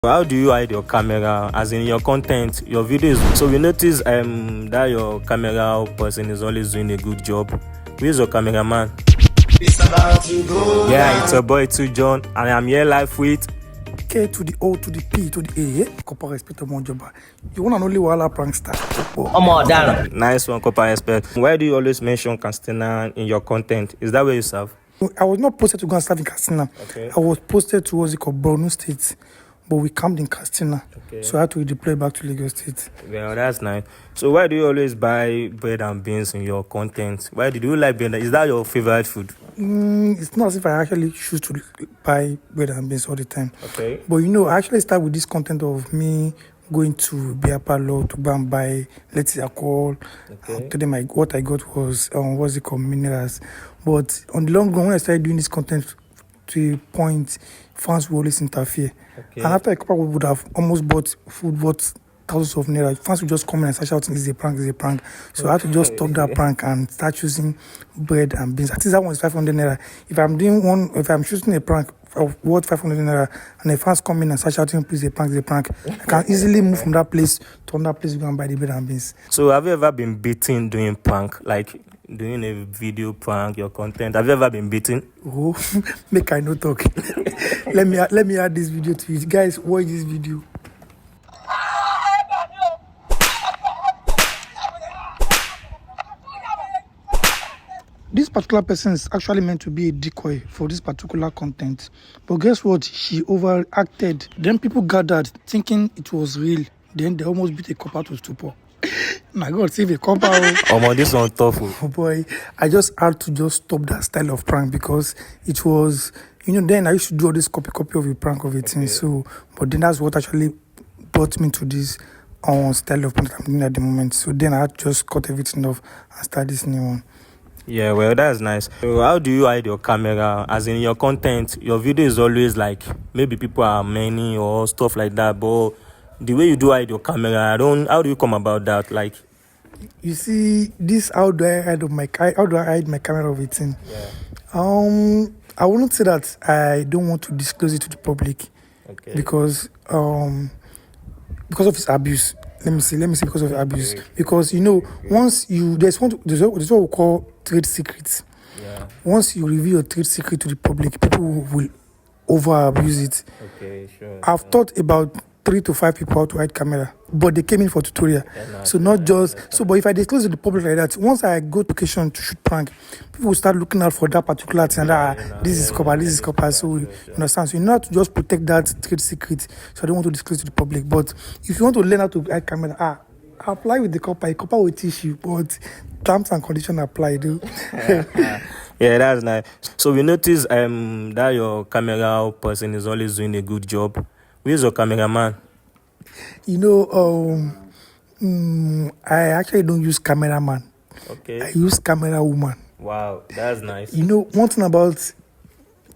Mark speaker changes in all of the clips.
Speaker 1: How do you hide your camera, as in your content, your videos? So we notice that your camera person is always doing a good job. Who is your cameraman?
Speaker 2: It's about to go.
Speaker 1: Yeah, it's your boy too, John, and I'm here live with
Speaker 3: K to the O to the P to the A. Kopa.respect mon job. You want to only wala prankster.
Speaker 4: Damn.
Speaker 1: nice one, kopa.respect. Why do you always mention Castina in your content? Is that where you serve?
Speaker 3: I was not posted to go and serve in Castina.
Speaker 1: Okay.
Speaker 3: I was posted to what's it called Borno State, but we camped in Castina.
Speaker 1: Okay.
Speaker 3: So I had to redeploy back to Lagos State.
Speaker 1: Well, that's nice. So why do you always buy bread and beans in your content? Why do you like bread? Is that your favorite food?
Speaker 3: It's not as if I actually choose to buy bread and beans all the time.
Speaker 1: Okay.
Speaker 3: But I actually start with this content of me going to beer parlor to go and buy, let's say, alcohol.
Speaker 1: Okay.
Speaker 3: To them, what I got was, what's it called, minerals. But on the long run, when I started doing this content to a point, fans will always interfere.
Speaker 1: Okay.
Speaker 3: And after a couple, we would have almost bought food, bought thousands of naira. Fans would just come in and start shouting, "It's a prank, it's a prank." So I had to just stop that prank and start choosing bread and beans. At least that one is 500 naira. If I'm choosing a prank of worth 500 naira, and the fans come in and start shouting, "Please, a prank, it's a prank," I can easily move from that place to another place to go and buy the bread and beans.
Speaker 1: So have you ever been beaten doing prank, like doing a video prank, your content? Have you ever been beaten?
Speaker 3: Oh, make I no talk. let me add this video to you guys. Watch this video. This particular person is actually meant to be a decoy for this particular content. But guess what? She overacted. Then people gathered thinking it was real. Then they almost beat a cop out of stupor. My God, save a cop out.
Speaker 1: Oh man, this one tough.
Speaker 3: Oh boy, I just had to just stop that style of prank because it was, then I used to do all this copy of a prank of a thing. So, but then that's what actually brought me to this style of prank I'm doing at the moment. So then I had to just cut everything off and start this new one.
Speaker 1: Yeah, well, that's nice. So how do you hide your camera, as in your content? Your video is always like, maybe people are many or stuff like that, but the way you do hide your camera, how do you come about that? Like,
Speaker 3: you see, this how do I hide my camera of a thing?
Speaker 1: yeah.
Speaker 3: I wouldn't say that I don't want to disclose it to the public.
Speaker 1: Okay.
Speaker 3: Because of its abuse. Let me see because of abuse.
Speaker 1: Okay.
Speaker 3: Because once there's what we call trade secrets.
Speaker 1: Yeah.
Speaker 3: Once you reveal your trade secret to the public, people will over abuse it.
Speaker 1: Okay, sure.
Speaker 3: I've taught about 3 to 5 people how to hide camera, but they came in for tutorial. But if I disclose to the public like that, once I go to location to shoot prank, people will start looking out for that particular thing. This is copper. So you understand. So you know how to just protect that trade secret. So I don't want to disclose to the public. But if you want to learn how to hide camera, apply with the copper. Copper will teach you, but terms and conditions apply, though.
Speaker 1: Yeah, that's nice. So we notice that your camera person is always doing a good job. Who is your cameraman?
Speaker 3: I actually don't use cameraman.
Speaker 1: Okay.
Speaker 3: I use camera woman.
Speaker 1: Wow, that's nice.
Speaker 3: One thing about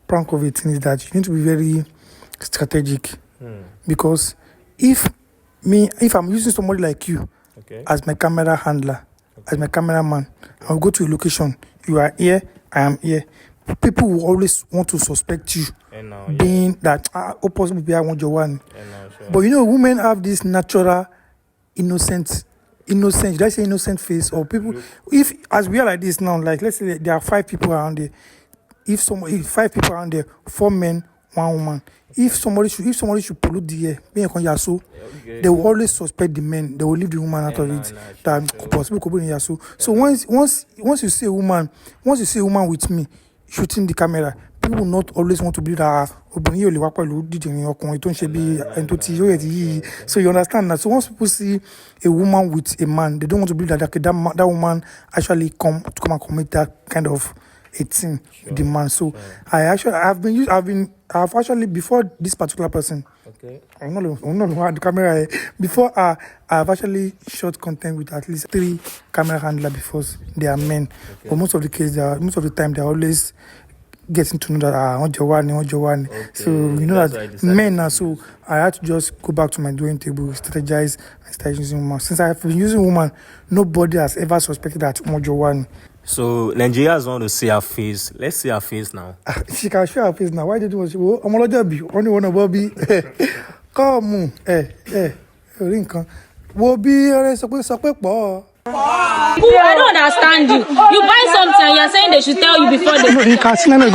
Speaker 3: prank of a thing is that you need to be very strategic. Because if I'm using somebody like you as my camera handler, as my cameraman, I'll go to a location. You are here, I am here. People will always want to suspect you being that possible be I want your one.
Speaker 1: Sure.
Speaker 3: But women have this natural innocent, did I say innocent face? Or people, if as we are like this now, like let's say there are 5 people around there. If 5 people around there, 4 men, 1 woman. If somebody should pollute the air, they will always suspect the men. They will leave the woman out of it. That possible could be yaso. So once you see a woman with me shooting the camera, people will not always want to believe that so you understand that. So once people see a woman with a man, they don't want to believe that that woman actually come and commit that kind of a thing with the man. So I've actually before this particular person.
Speaker 1: Okay.
Speaker 3: I'm not the camera. Before I've actually shot content with at least 3 camera handlers because they are men. Okay. But most of the time they're always getting to know that I want your one. Okay. So that men are, so I had to just go back to my drawing table, strategize, and start using woman. Since I've been using woman, nobody has ever suspected that I want your one.
Speaker 1: So Nigerians want to see her face. Let's see her face now.
Speaker 3: She can show her face now. Why did you want to? I'm only one of Bobby. Come, ring kan. Wo bí ọ̀rẹ́ sọ pé pọ̀.
Speaker 4: I don't understand you. You buy something and you're saying they should tell you before they.
Speaker 3: No, in Castina, no,